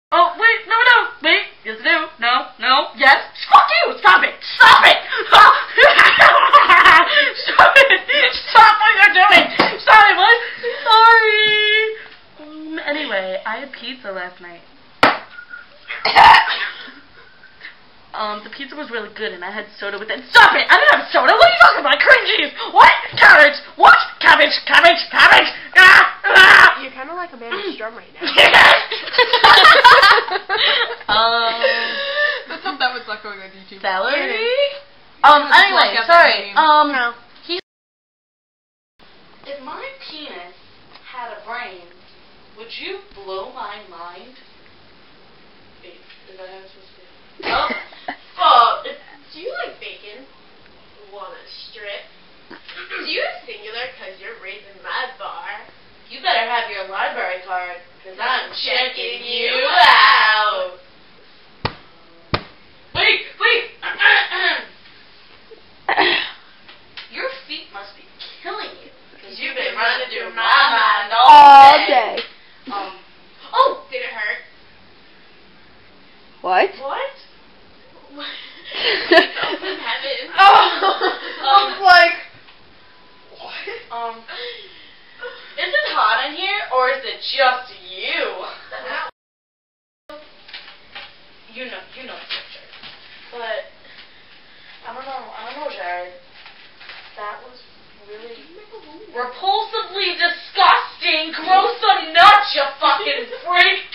Oh, wait, no, wait. Yes, I do. No, yes. Fuck you! Stop it! Stop it! Stop it! Stop what you're doing! Sorry, what? Sorry. Anyway, I had pizza last night. The pizza was really good, and I had soda with it. Stop it! I didn't have soda. What are you talking about? Cream cheese. What? Cabbage. What? Cabbage. You're kind of like Amanda Strum right now. Let's hope that was not going on YouTube. Celery? Anyway, sorry. No. If my penis had a brain, would you blow my mind? Wait, is that how it's supposed to be? Oh, Do you like bacon? Want a strip? Do you have singular because you're raising my bar? you better have your library card, because I'm checking you out. Wait. Your feet must be killing you, because you've been running through my mind all day. Oh, Did it hurt? What? what? Open heaven. I was like, what? Is it hot in here, or is it just you? You know the picture. But, I don't know, Jared. That was really repulsively disgusting. Grow some nuts, you fucking freak!